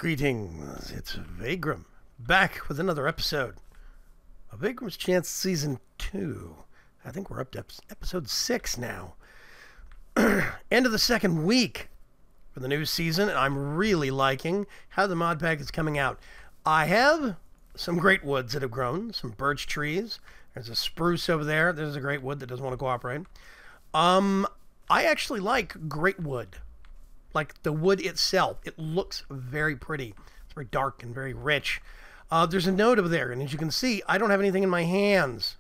Greetings, it's Vaygrim, back with another episode of Vaygrim's Chance Season 2. I think we're up to episode 6 now. End of the second week for the new season, and I'm really liking how the mod pack is coming out. I have some great woods that have grown, some birch trees. There's a spruce over there. There's a great wood that doesn't want to cooperate. I actually like great wood. Like the wood itself, it looks very pretty. It's very dark and very rich. There's a note over there, and as you can see, I don't have anything in my hands.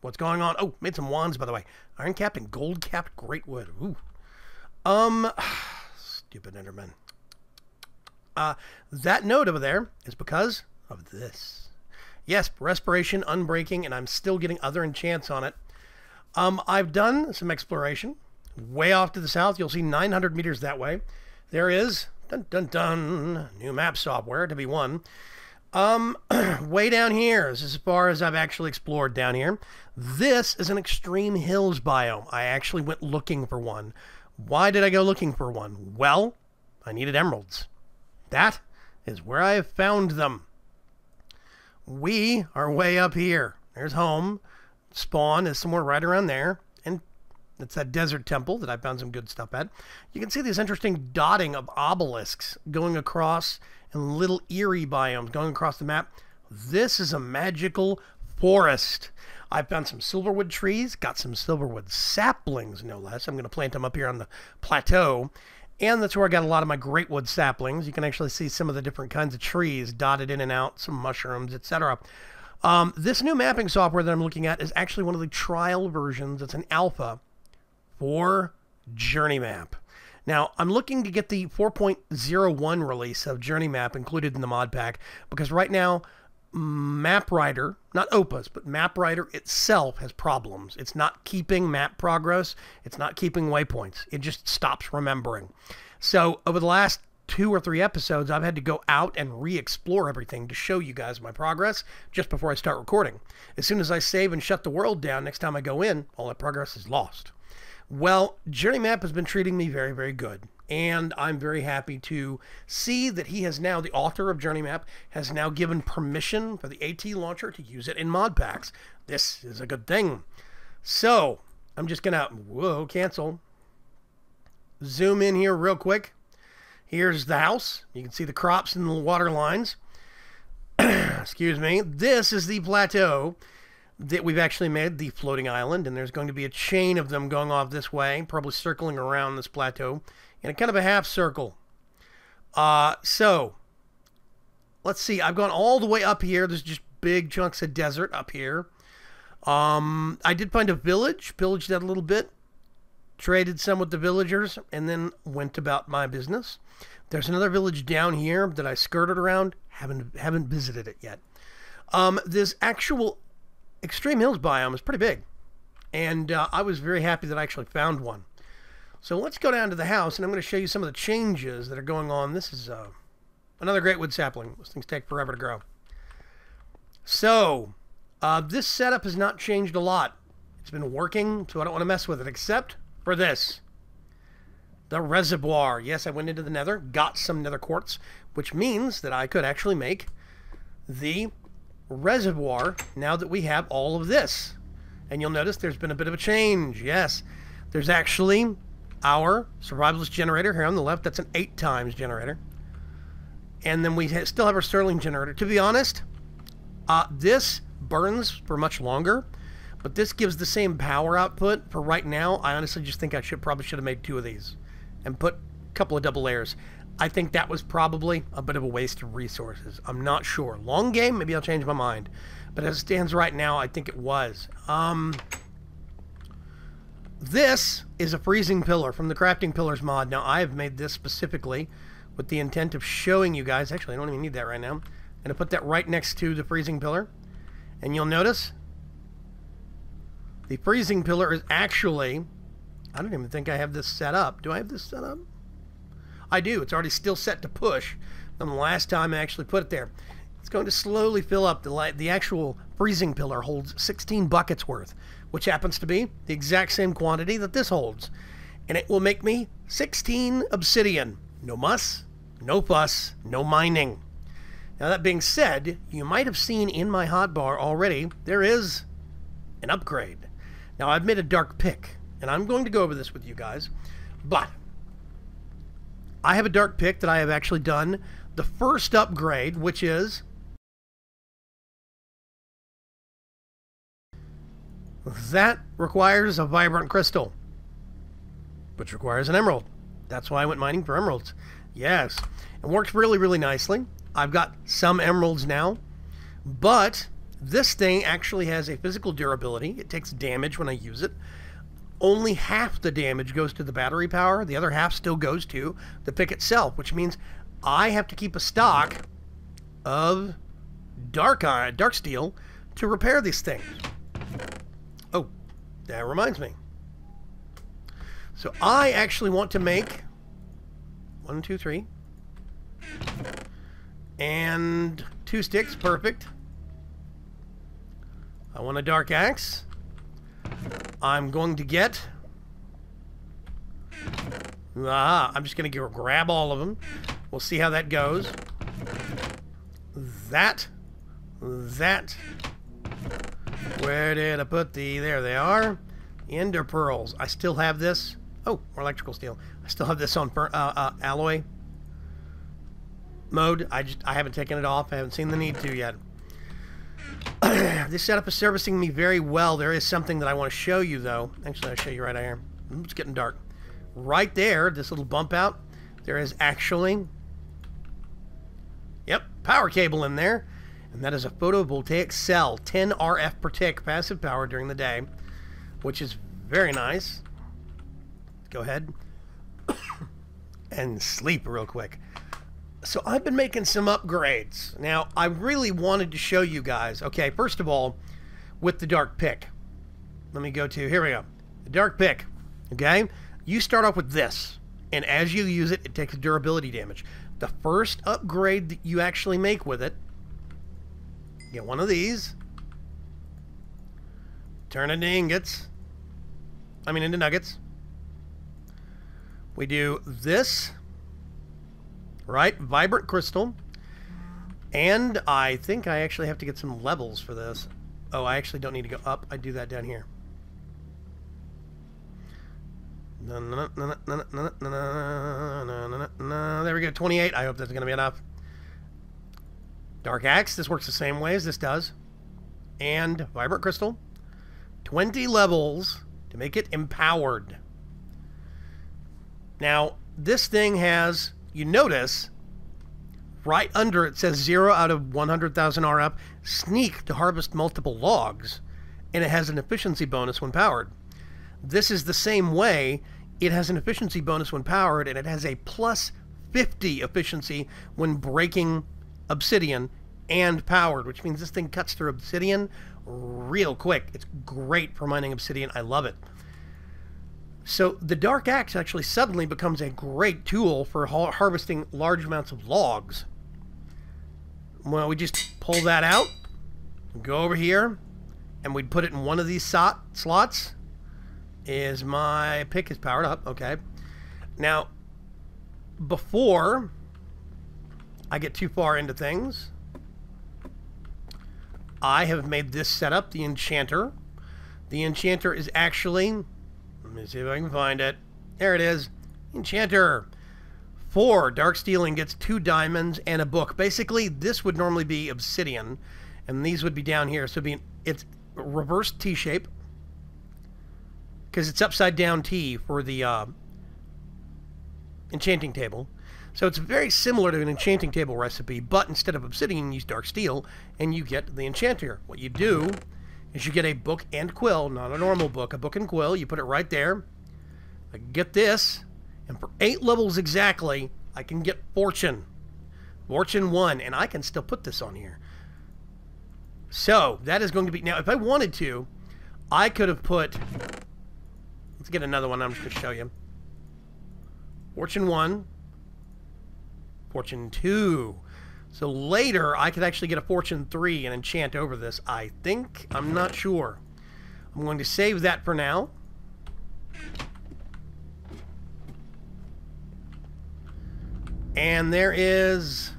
What's going on? Oh, made some wands, by the way. Iron capped and gold capped great wood. Ooh. Stupid Enderman. That note over there is because of this. Yes, respiration, unbreaking, and I'm still getting other enchants on it. I've done some exploration. Way off to the south, you'll see 900 meters that way. There is, dun dun dun, new map software to be won. Way down here is as far as I've actually explored down here. This is an extreme hills biome. I actually went looking for one. Why did I go looking for one? Well, I needed emeralds. That is where I have found them. We are way up here. There's home. Spawn is somewhere right around there. And it's that desert temple that I found some good stuff at. You can see this interesting dotting of obelisks going across and little eerie biomes going across the map. This is a magical forest. I found some silverwood trees, got some silverwood saplings, no less. I'm going to plant them up here on the plateau. And that's where I got a lot of my greatwood saplings. You can actually see some of the different kinds of trees dotted in and out, some mushrooms, etc. This new mapping software that I'm looking at is actually one of the trial versions. It's an alpha for Journey Map. Now, I'm looking to get the 4.01 release of Journey Map included in the mod pack because right now, MapWriter, not Opus, but MapWriter itself has problems. It's not keeping map progress. It's not keeping waypoints. It just stops remembering. So over the last 2 or 3 episodes, I've had to go out and re-explore everything to show you guys my progress just before I start recording. As soon as I save and shut the world down, next time I go in, all that progress is lost. Well, Journey Map has been treating me very, very good. And I'm very happy to see that he has now, the author of Journey Map, has now given permission for the AT launcher to use it in mod packs. This is a good thing. So, I'm just going to, cancel. Zoom in here real quick. Here's the house. You can see the crops and the water lines. Excuse me. This is the plateau that we've actually made, the floating island, and there's going to be a chain of them going off this way, probably circling around this plateau in a kind of a half circle. So, let's see. I've gone all the way up here. There's just big chunks of desert up here. I did find a village, pillaged that a little bit, traded some with the villagers, and then went about my business. There's another village down here that I skirted around. Haven't visited it yet. This actual Extreme Hills biome is pretty big, and I was very happy that I actually found one. So let's go down to the house, and I'm going to show you some of the changes that are going on. This is another greatwood sapling. Those things take forever to grow. So this setup has not changed a lot. It's been working, so I don't want to mess with it, except for this. The reservoir. Yes, I went into the nether, got some nether quartz, which means that I could actually make the reservoir now that we have all of this. And you'll notice there's been a bit of a change. Yes, there's actually our survivalist generator here on the left. That's an 8 times generator. And then we still have our Sterling generator. To be honest, this burns for much longer, but this gives the same power output. For right now, I honestly just think I probably should have made 2 of these and put a couple of double layers. I think that was probably a bit of a waste of resources. I'm not sure. Long game, maybe I'll change my mind. But as it stands right now, I think it was. This is a freezing pillar from the Crafting Pillars mod. Now, I have made this specifically with the intent of showing you guys. Actually, I don't even need that right now. I'm going to put that right next to the freezing pillar. And you'll notice the freezing pillar is actually... I don't even think I have this set up. Do I have this set up? I do. It's already still set to push from the last time I actually put it there. It's going to slowly fill up. The actual freezing pillar holds 16 buckets worth, which happens to be the exact same quantity that this holds. And it will make me 16 obsidian. No muss, No fuss, no mining. Now that being said, you might have seen in my hotbar already, there is an upgrade. Now I've made a dark pick, and I'm going to go over this with you guys, but I have a dark pick that I have actually done the first upgrade, which is that requires a vibrant crystal, which requires an emerald. That's why I went mining for emeralds. Yes, it works really, really nicely. I've got some emeralds now, but this thing actually has a physical durability. It takes damage when I use it. Only half the damage goes to the battery power. The other half still goes to the pick itself, which means I have to keep a stock of dark steel to repair these things. Oh, that reminds me. So I actually want to make 1, 2, 3, and 2 sticks. Perfect. I want a dark axe. I'm going to get... I'm just going to grab all of them. We'll see how that goes. That. Where did I put the... There they are. Ender pearls. I still have this. Oh, more electrical steel. I still have this on alloy mode. I haven't taken it off. I haven't seen the need to yet. This setup is servicing me very well. There is something that I want to show you, though. Actually, I'll show you right here. It's getting dark. Right there, this little bump out, there is actually, yep, power cable in there. And that is a photovoltaic cell, 10 RF per tick passive power during the day, which is very nice. Go ahead and sleep real quick. So I've been making some upgrades. Now, I really wanted to show you guys. Okay, first of all, with the dark pick. Let me go to, here we go. The dark pick, okay? You start off with this, and as you use it, it takes durability damage. The first upgrade that you actually make with it, get one of these, turn it into ingots, into nuggets. We do this. Right, vibrant crystal, and I think I actually have to get some levels for this. Oh, I actually don't need to go up. I do that down here. There we go, 28. I hope that's going to be enough. Dark axe. This works the same way as this does. And vibrant crystal. 20 levels to make it empowered. Now, this thing has... You notice, right under it says 0 out of 100,000 RF, sneak to harvest multiple logs, and it has an efficiency bonus when powered. This is the same way. It has an efficiency bonus when powered, and it has a plus 50 efficiency when breaking obsidian and powered, which means this thing cuts through obsidian real quick. It's great for mining obsidian. I love it. So the dark axe actually suddenly becomes a great tool for harvesting large amounts of logs. Well, we just pull that out, go over here, and we'd put it in one of these slots. My pick is powered up, okay. Now, before I get too far into things, I have made this setup, the enchanter. The enchanter is actually... Let me see if I can find it. There it is. Enchanter. 4 dark steel ingots, 2 diamonds, and a book. Basically, this would normally be obsidian, and these would be down here. So it's reverse T-shape, because it's upside down T for the enchanting table. So it's very similar to an enchanting table recipe, but instead of obsidian, you use dark steel, and you get the enchanter. What you do is you get a book and quill, not a normal book, a book and quill. You put it right there. I can get this, and for 8 levels exactly, I can get Fortune. Fortune 1, and I can still put this on here. So, that is going to be... Now, if I wanted to, I could have put... Let's get another one I'm just going to show you. Fortune 1. Fortune 2. So later, I could actually get a Fortune 3 and enchant over this, I think. I'm not sure. I'm going to save that for now. And there is,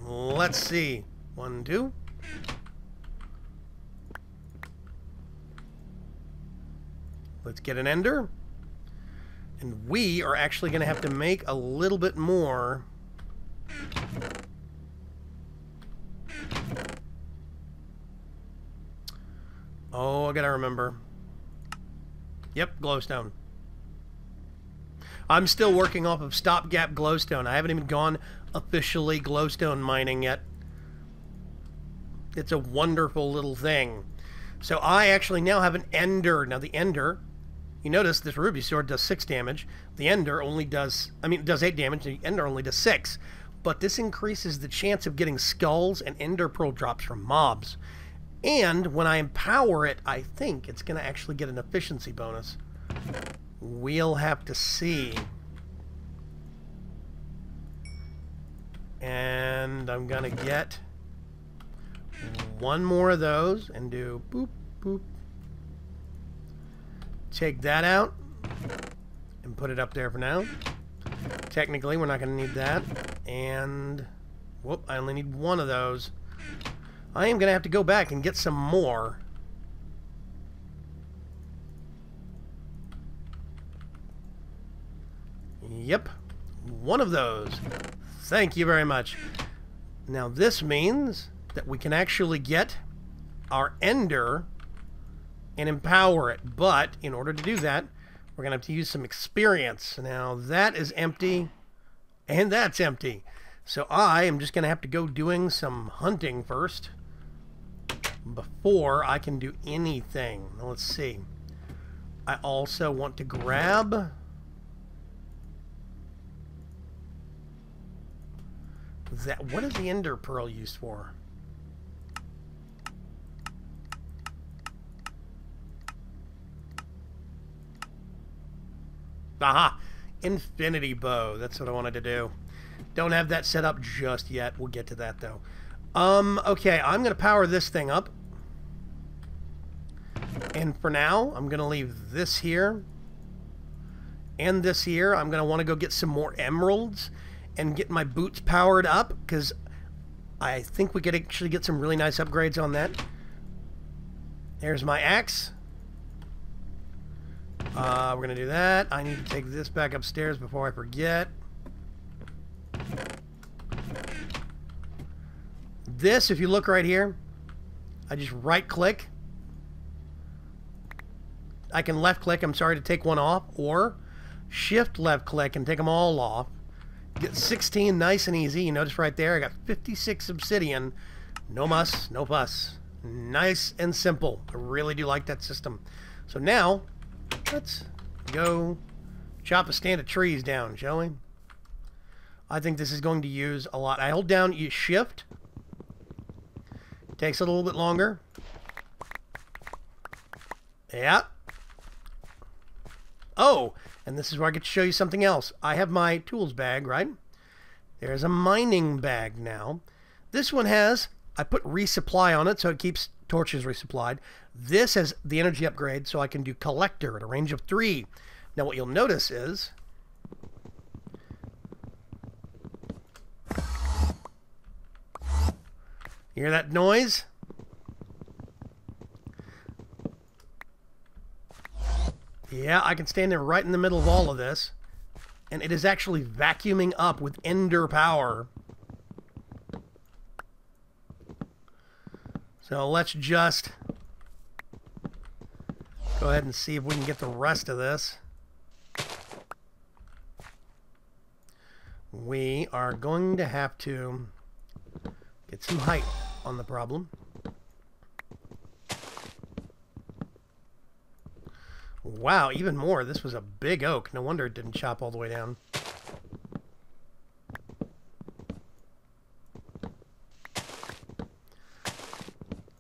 let's see, 1, 2. Let's get an ender. And we are actually going to have to make a little bit more. Oh, I gotta remember. Yep, glowstone. I'm still working off of stopgap glowstone. I haven't even gone officially glowstone mining yet. It's a wonderful little thing. So I actually now have an ender. Now the ender, you notice this ruby sword does 6 damage. The ender only does, it does 8 damage. The ender only does 6. But this increases the chance of getting skulls and ender pearl drops from mobs. And when I empower it, I think it's going to actually get an efficiency bonus. We'll have to see. And I'm going to get one more of those and do boop, boop. Take that out and put it up there for now. Technically, we're not going to need that. And, whoop, I only need one of those. I am going to have to go back and get some more. Yep, one of those. Thank you very much. Now this means that we can actually get our ender and empower it. But in order to do that, we're going to have to use some experience. Now that is empty, and that's empty. So I am just going to have to go doing some hunting first before I can do anything. Now, let's see. I also want to grab that. What is the ender pearl used for? Aha! Infinity bow. That's what I wanted to do. Don't have that set up just yet. We'll get to that though. Okay, I'm going to power this thing up. And for now, I'm going to leave this here and this here. I'm going to want to go get some more emeralds and get my boots powered up, because I think we could actually get some really nice upgrades on that. There's my axe. We're going to do that. I need to take this back upstairs before I forget. This, if you look right here, I just right-click. I can left-click, I'm sorry, to take one off, or shift left-click and take them all off. Get 16 nice and easy. You notice right there, I got 56 obsidian. No muss, no fuss. Nice and simple. I really do like that system. So now, let's go chop a stand of trees down, shall we? I think this is going to use a lot. I hold down shift. Takes a little bit longer. Yeah. Oh, and this is where I get to show you something else. I have my tools bag, right? There's a mining bag now. This one has, I put resupply on it so it keeps torches resupplied. This has the energy upgrade so I can do collector at a range of 3. Now what you'll notice is, you hear that noise? Yeah, I can stand there right in the middle of all of this, and it is actually vacuuming up with ender power. So let's just go ahead and see if we can get the rest of this. We are going to have to get some height on the problem. Wow, even more. This was a big oak. No wonder it didn't chop all the way down.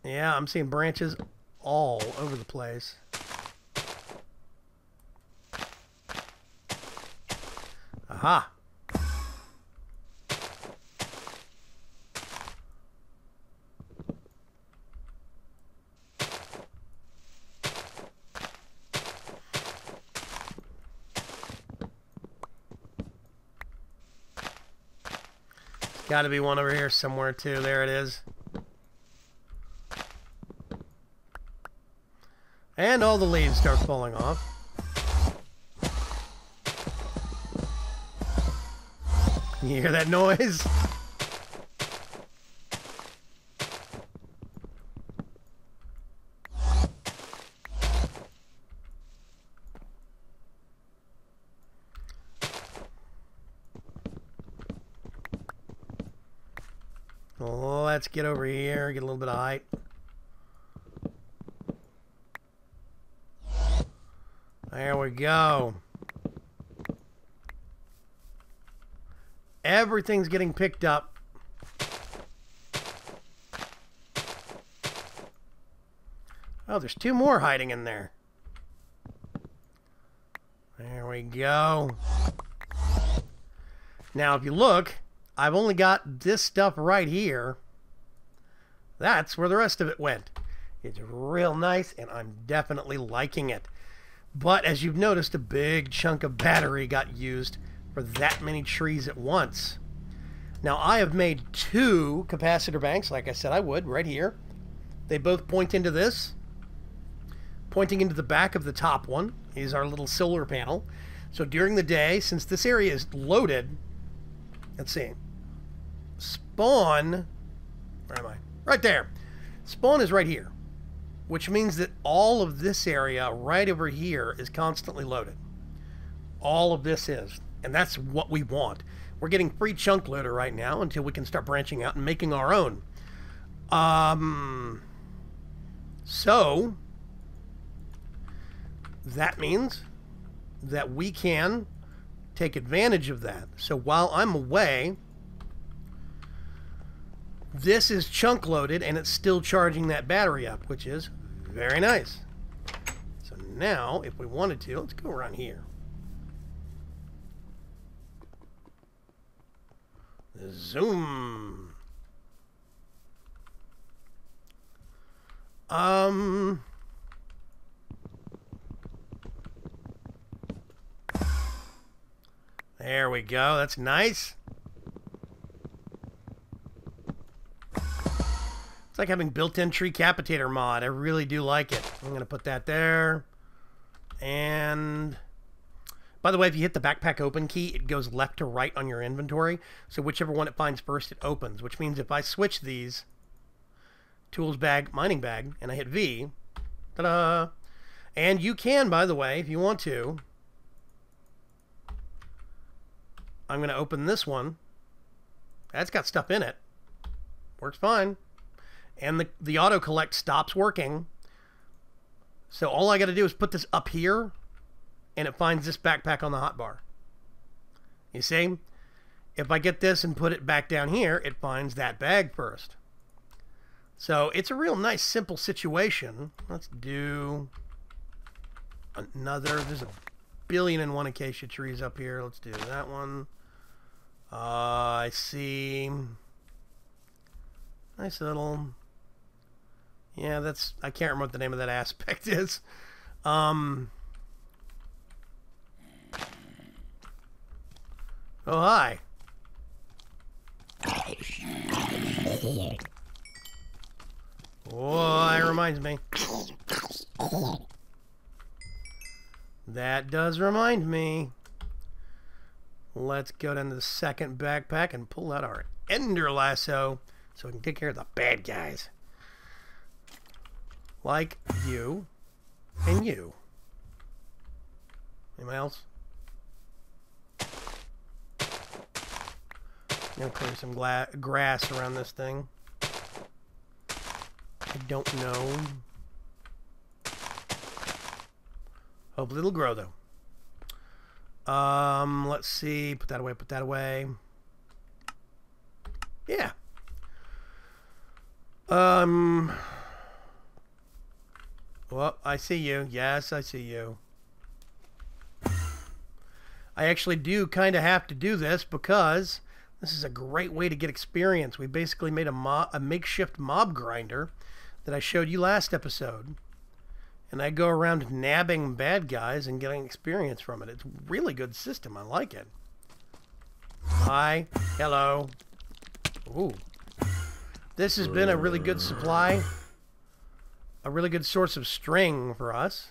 Yeah, I'm seeing branches all over the place. Aha! Gotta be one over here somewhere too. There it is. And all the leaves start falling off. You hear that noise? Let's get over here, get a little bit of height. There we go. Everything's getting picked up. Oh, there's two more hiding in there. There we go. Now, if you look, I've only got this stuff right here. That's where the rest of it went. It's real nice, and I'm definitely liking it. But as you've noticed, a big chunk of battery got used for that many trees at once. Now, I have made two capacitor banks, like I said I would, right here. They both point into this. Pointing into the back of the top one is our little solar panel. So during the day, since this area is loaded, let's see, spawn, where am I? Right there. Spawn is right here, which means that all of this area right over here is constantly loaded. All of this is, and that's what we want. We're getting free chunk loader right now until we can start branching out and making our own. So that means that we can take advantage of that. So while I'm away, this is chunk loaded and it's still charging that battery up, which is very nice. So now, if we wanted to, let's go around here. Zoom. There we go. That's nice. It's like having built-in tree capitator mod. I really do like it. I'm going to put that there. And by the way, if you hit the backpack open key, it goes left to right on your inventory. So whichever one it finds first, it opens, which means if I switch these, tools bag, mining bag, and I hit V, ta-da! And you can, by the way, if you want to, I'm going to open this one. That's got stuff in it. Works fine. And the auto collect stops working. So all I got to do is put this up here, and it finds this backpack on the hotbar. You see? If I get this and put it back down here, it finds that bag first. So it's a real nice, simple situation. Let's do another. There's a billion and one acacia trees up here. Let's do that one. I see. Nice little. Yeah, that's. I can't remember what the name of that aspect is. Oh, hi. Oh, that reminds me. That does remind me. Let's go down to the second backpack and pull out our ender lasso so we can take care of the bad guys. Like you and you. Anyone else? I'm going to clear some grass around this thing. I don't know. Hopefully it'll grow, though. Let's see. Put that away, put that away. Yeah. Well, I see you. Yes, I see you. I actually do kind of have to do this because this is a great way to get experience. We basically made a makeshift mob grinder that I showed you last episode. And I go around nabbing bad guys and getting experience from it. It's a really good system. I like it. Hi. Hello. Ooh. This has been a really good supply. A really good source of string for us.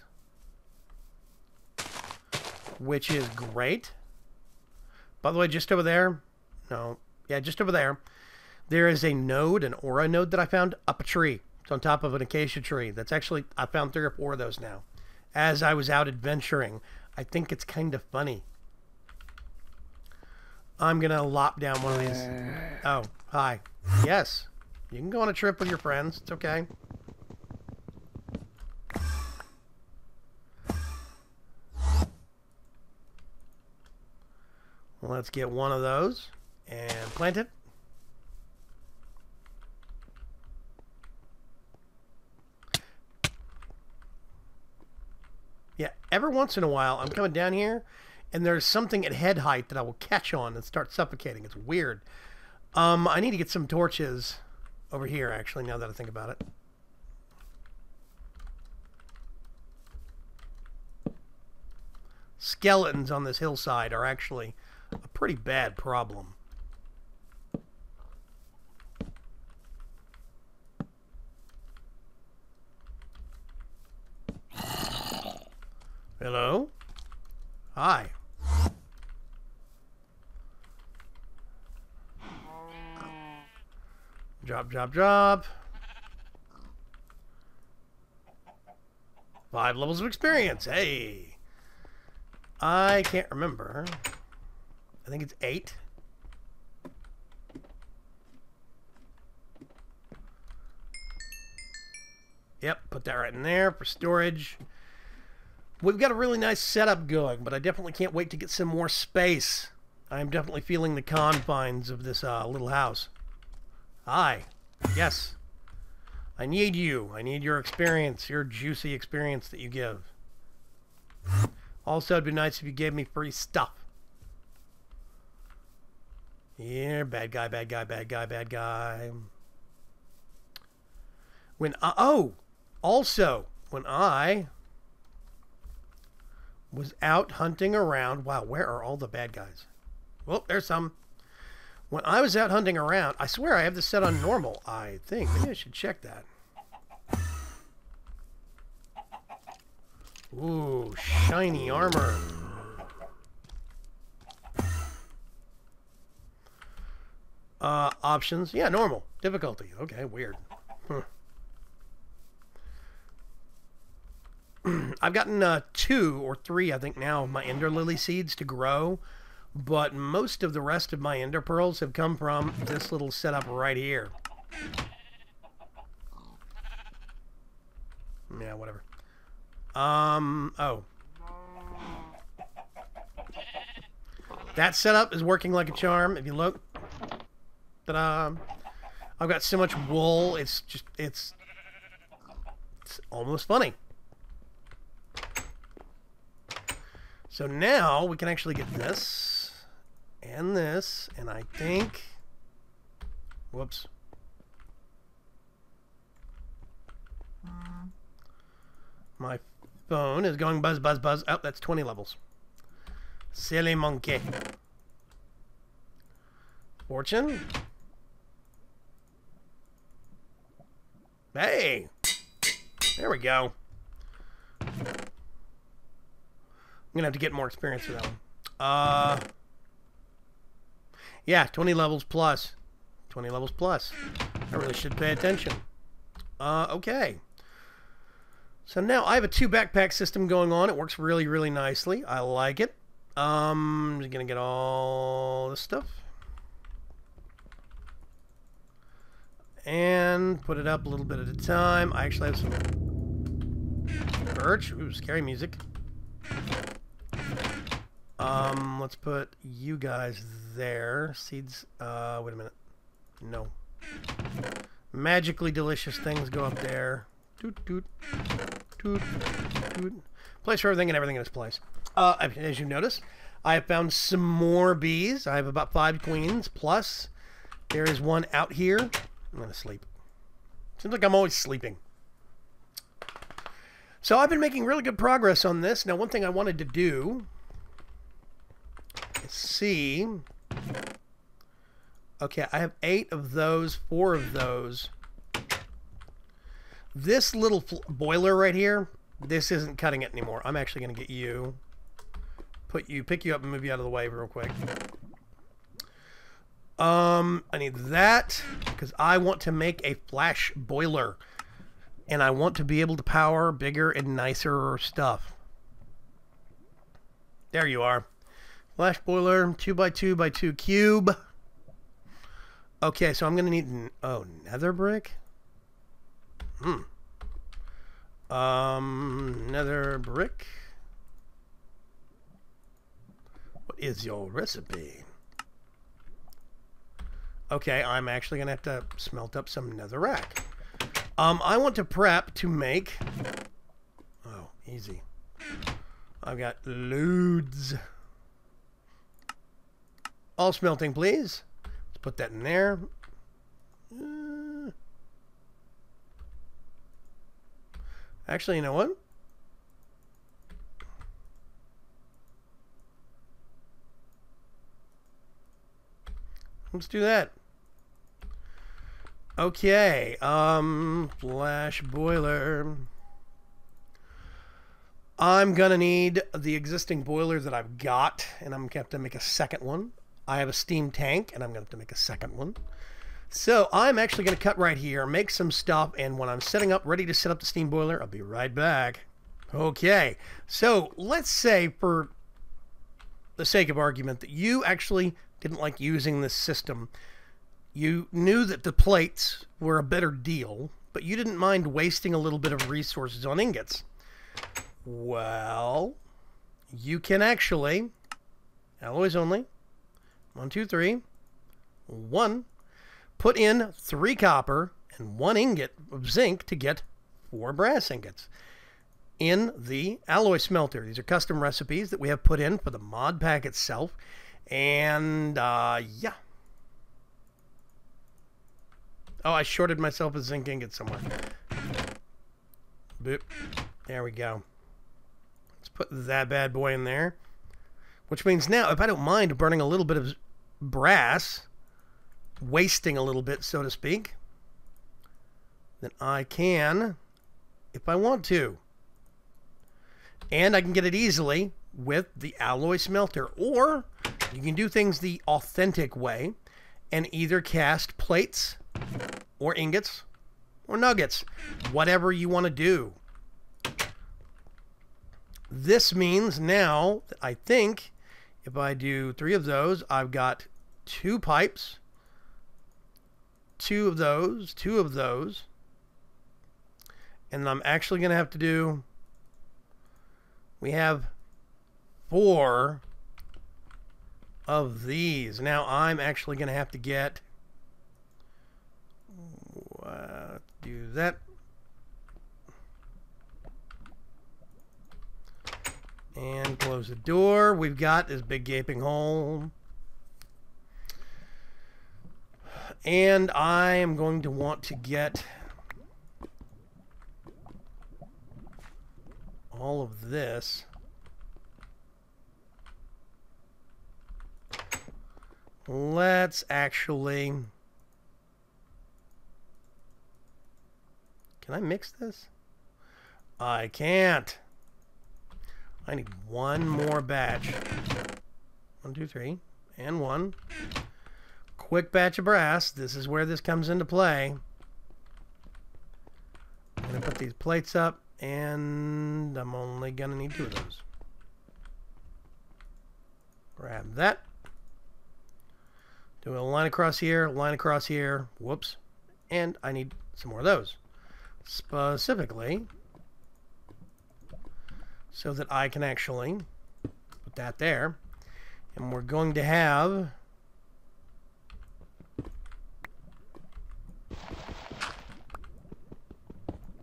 Which is great. By the way, just over there. No. Yeah, just over there. There is a node, an aura node that I found up a tree. It's on top of an acacia tree. That's actually, I found 3 or 4 of those now. As I was out adventuring. I think it's kind of funny. I'm going to lop down one of these. Oh, hi. Yes. You can go on a trip with your friends. It's okay. Let's get one of those and plant it. Yeah, every once in a while, I'm coming down here, and there's something at head height that I will catch on and start suffocating. It's weird. I need to get some torches over here, actually, now that I think about it. Skeletons on this hillside are actually a pretty bad problem. Hello? Hi. Drop, drop, drop. 5 levels of experience. Hey. I can't remember. I think it's 8. Yep, put that right in there for storage. We've got a really nice setup going, but I definitely can't wait to get some more space. I'm definitely feeling the confines of this little house. Hi. Yes. I need you. I need your experience, your juicy experience that you give. Also, it'd be nice if you gave me free stuff. Yeah, bad guy, bad guy, bad guy, bad guy. Also, when I was out hunting around... Wow, where are all the bad guys? Well, there's some. When I was out hunting around, I swear I have this set on normal, I think. Maybe I should check that. Ooh, shiny armor. Options. Yeah, normal. Difficulty. Okay, weird. Huh. I've gotten 2 or 3, I think now, of my ender lily seeds to grow. But most of the rest of my ender pearls have come from this little setup right here. Yeah, whatever. Oh. That setup is working like a charm, if you look. Ta-da. I've got so much wool, it's almost funny. So now we can actually get this, and I think... Whoops. My phone is going buzz, buzz, buzz. Oh, that's 20 levels. Silly monkey. Fortune. Hey! There we go. I'm gonna have to get more experience for that one. Yeah, 20 levels plus. 20 levels plus. I really should pay attention. Okay. So now I have a 2 backpack system going on. It works really, really nicely. I like it. I'm just gonna get all this stuff. And put it up a little bit at a time. I actually have some birch. Ooh, scary music. Let's put you guys there. Seeds, wait a minute. No. Magically delicious things go up there. Toot, toot, toot, toot. Place for everything and everything in its place. As you notice, I have found some more bees. I have about 5 queens, plus there is one out here. I'm going to sleep. Seems like I'm always sleeping. So I've been making really good progress on this. Now, one thing I wanted to do is see Okay, I have 8 of those, 4 of those. This little boiler right here, this isn't cutting it anymore. I'm actually going to get you, pick you up and move you out of the way real quick. I need that because I want to make a flash boiler. And I want to be able to power bigger and nicer stuff. There you are. Flash boiler, 2x2x2 cube. Okay, so I'm going to need, nether brick? Nether brick. What is your recipe? Okay, I'm actually going to have to smelt up some netherrack. I want to prep to make... Oh, easy. I've got loads. All smelting, please. Let's put that in there. Actually, you know what? Let's do that. Okay, flash boiler. I'm gonna need the existing boiler that I've got, and I'm gonna have to make a second one. I have a steam tank, and I'm gonna have to make a second one. So I'm actually gonna cut right here, make some stuff, and when I'm setting up, ready to set up the steam boiler, I'll be right back. Okay, so let's say for the sake of argument that you actually didn't like using this system. You knew that the plates were a better deal, but you didn't mind wasting a little bit of resources on ingots. Well, you can actually, alloys only, 1, 2, 3, 1, put in 3 copper and 1 ingot of zinc to get 4 brass ingots in the alloy smelter. These are custom recipes that we have put in for the mod pack itself. And, yeah. Oh, I shorted myself a zinc ingot somewhere. Boop. There we go. Let's put that bad boy in there. Which means now, if I don't mind burning a little bit of brass, wasting a little bit, so to speak, then I can, if I want to. And I can get it easily with the alloy smelter. Or you can do things the authentic way and either cast plates or ingots or nuggets, whatever you want to do. This means now, I think, if I do 3 of those, I've got 2 pipes, 2 of those, 2 of those, and I'm actually going to have to do, we have 4 of these. Now I'm actually going to have to get, do that. And close the door. We've got this big gaping hole. And I am going to want to get all of this. Let's actually... Can I mix this? I can't. I need 1 more batch. 1, 2, 3, and 1. Quick batch of brass. This is where this comes into play. I'm going to put these plates up, and I'm only going to need 2 of those. Grab that. Do a line across here, line across here. Whoops. And I need some more of those. Specifically, so that I can actually put that there. And we're going to have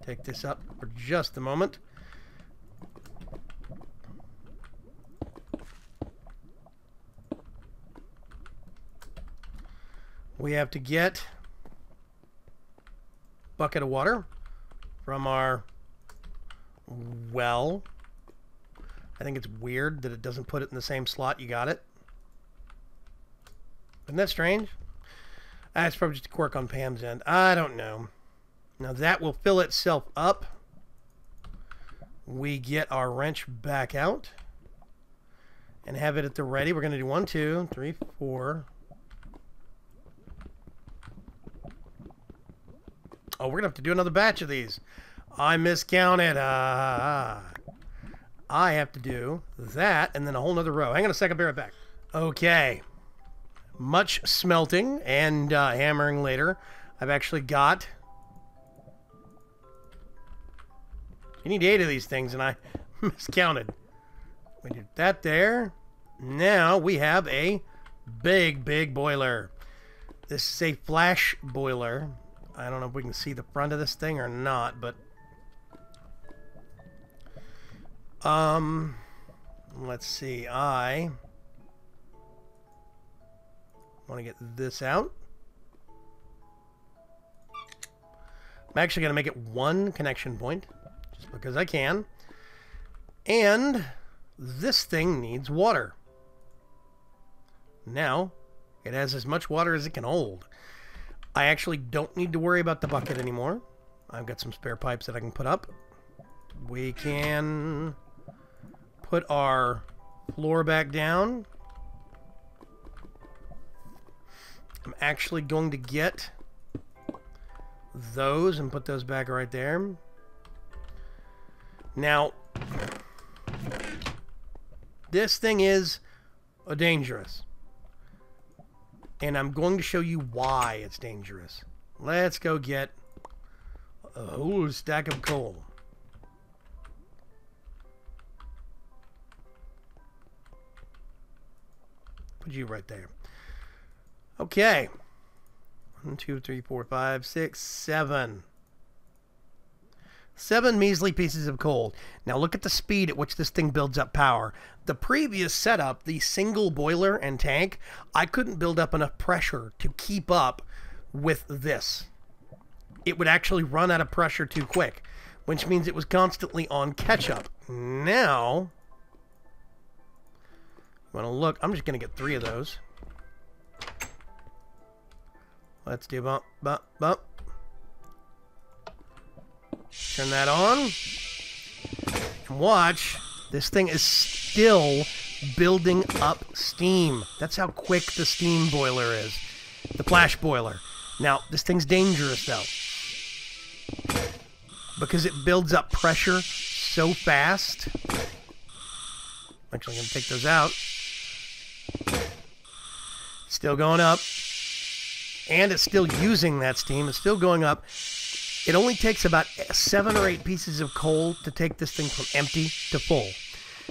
take this up for just a moment. We have to get a bucket of water from our well. I think it's weird that it doesn't put it in the same slot you got it. Isn't that strange? That's probably just a quirk on Pam's end. I don't know. Now that will fill itself up. We get our wrench back out and have it at the ready. We're going to do 1, 2, 3, 4. Oh, we're going to have to do another batch of these. I miscounted. I have to do that and then a whole nother row. Hang on a second, I'll be right back. Okay. Much smelting and hammering later. I've actually got... You need 8 of these things, and I miscounted. We did that there. Now we have a big, big boiler. This is a flash boiler. I don't know if we can see the front of this thing or not, but... let's see. I want to get this out. I'm actually going to make it 1 connection point. Because I can. And this thing needs water. Now, it has as much water as it can hold. I actually don't need to worry about the bucket anymore. I've got some spare pipes that I can put up. We can put our floor back down. I'm actually going to get those and put those back right there. Now, this thing is dangerous. And I'm going to show you why it's dangerous. Let's go get a whole stack of coal. Put you right there. Okay. 1, 2, 3, 4, 5, 6, 7. 7 measly pieces of coal. Now look at the speed at which this thing builds up power. The previous setup, the single boiler and tank, I couldn't build up enough pressure to keep up with this. It would actually run out of pressure too quick, which means it was constantly on catch-up. Now, you want to look, I'm just going to get 3 of those. Let's do bump, bump, bump. Turn that on. And watch. This thing is still building up steam. That's how quick the steam boiler is. The flash boiler. Now, this thing's dangerous, though. Because it builds up pressure so fast. Actually, I'm going to take those out. Still going up. And it's still using that steam. It's still going up. It only takes about 7 or 8 pieces of coal to take this thing from empty to full.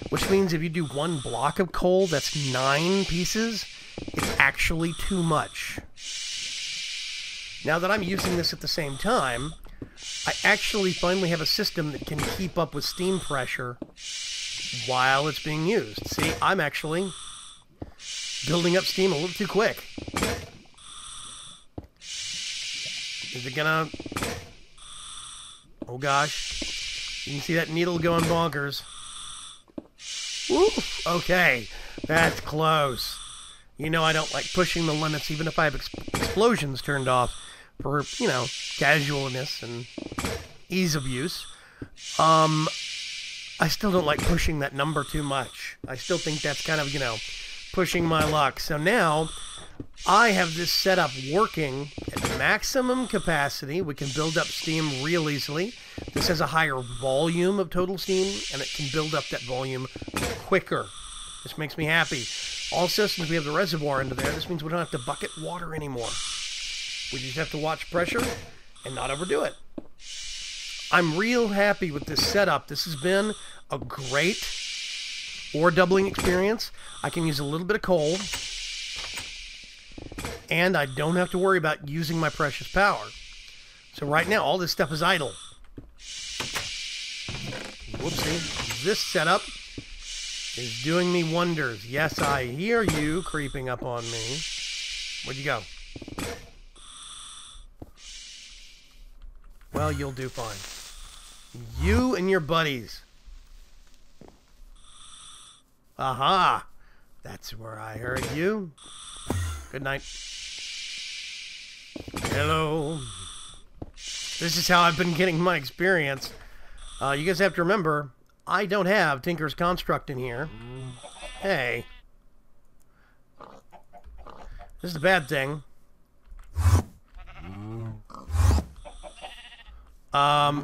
Which means if you do 1 block of coal, that's 9 pieces. It's actually too much. Now that I'm using this at the same time, I actually finally have a system that can keep up with steam pressure while it's being used. See, I'm actually building up steam a little too quick. Is it gonna... Oh gosh. You can see that needle going bonkers. Woo! Okay. That's close. You know I don't like pushing the limits even if I have explosions turned off for, you know, casualness and ease of use. I still don't like pushing that number too much. I still think that's kind of, you know, pushing my luck. So now I have this setup working at maximum capacity. We can build up steam real easily. This has a higher volume of total steam, and it can build up that volume quicker. This makes me happy. Also, since we have the reservoir under there, this means we don't have to bucket water anymore. We just have to watch pressure and not overdo it. I'm real happy with this setup. This has been a great ore doubling experience. I can use a little bit of coal, and I don't have to worry about using my precious power. So right now, all this stuff is idle. Whoopsie. This setup is doing me wonders. Yes, I hear you creeping up on me. Where'd you go? Well, you'll do fine. You and your buddies. Aha! That's where I heard you. Good night. Hello. This is how I've been getting my experience. You guys have to remember, I don't have Tinker's Construct in here. Hey. This is the bad thing.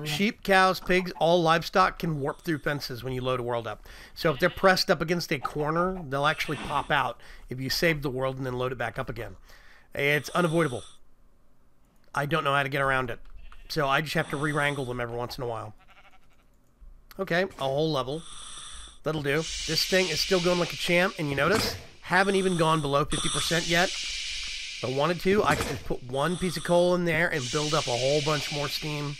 Sheep, cows, pigs, all livestock can warp through fences when you load a world up. So if they're pressed up against a corner, they'll actually pop out if you save the world and then load it back up again. It's unavoidable. I don't know how to get around it. So I just have to re-wrangle them every once in a while. Okay, a whole level. That'll do. This thing is still going like a champ, and you notice, haven't even gone below 50% yet. If I wanted to, I could just put one piece of coal in there and build up a whole bunch more steam.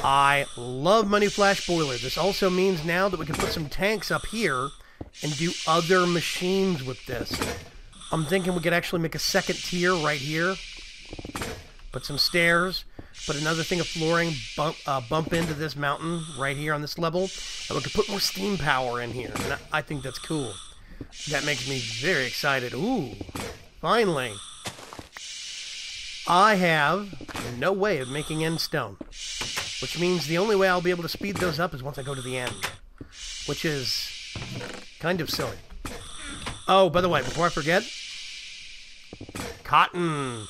I love my new flash boiler. This also means now that we can put some tanks up here and do other machines with this. I'm thinking we could actually make a second tier right here. Put some stairs, put another thing of flooring, bump into this mountain right here on this level, and we could put more steam power in here. And I think that's cool. That makes me very excited. Ooh, finally. I have no way of making end stone, which means the only way I'll be able to speed those up is once I go to the end, which is kind of silly. Oh, by the way, before I forget, cotton.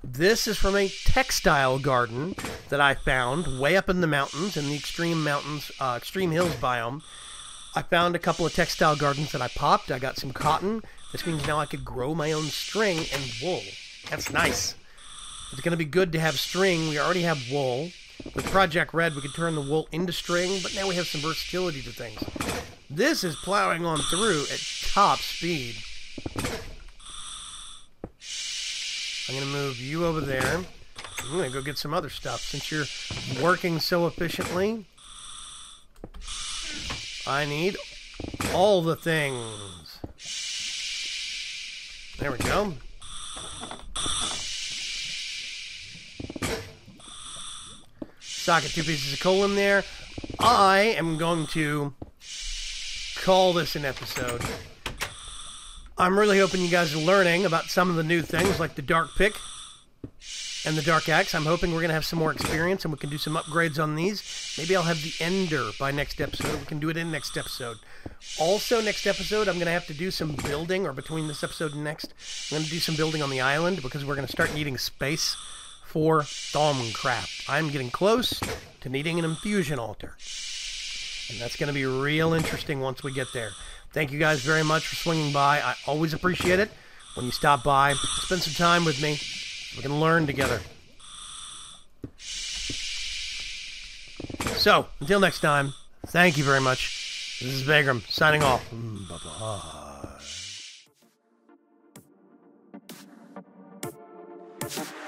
This is from a textile garden that I found way up in the mountains, in the extreme mountains, extreme hills biome. I found a couple of textile gardens that I popped. I got some cotton. This means now I could grow my own string and wool. That's nice. It's going to be good to have string. We already have wool. With Project Red, we could turn the wool into string, but now we have some versatility to things. This is plowing on through at top speed. I'm going to move you over there. I'm going to go get some other stuff. Since you're working so efficiently, I need all the things. There we go. Socket 2 pieces of coal in there. I am going to call this an episode. I'm really hoping you guys are learning about some of the new things, like the Dark Pick and the Dark Axe. I'm hoping we're going to have some more experience, and we can do some upgrades on these. Maybe I'll have the Ender by next episode. We can do it in next episode. Also, next episode, I'm going to have to do some building, or between this episode and next, I'm going to do some building on the island, because we're going to start needing space for Thaumcraft. I'm getting close to needing an infusion altar. And that's going to be real interesting once we get there. Thank you guys very much for swinging by. I always appreciate it when you stop by. Spend some time with me. We can learn together. So, until next time, thank you very much. This is Vaygrim, signing off. Bye-bye.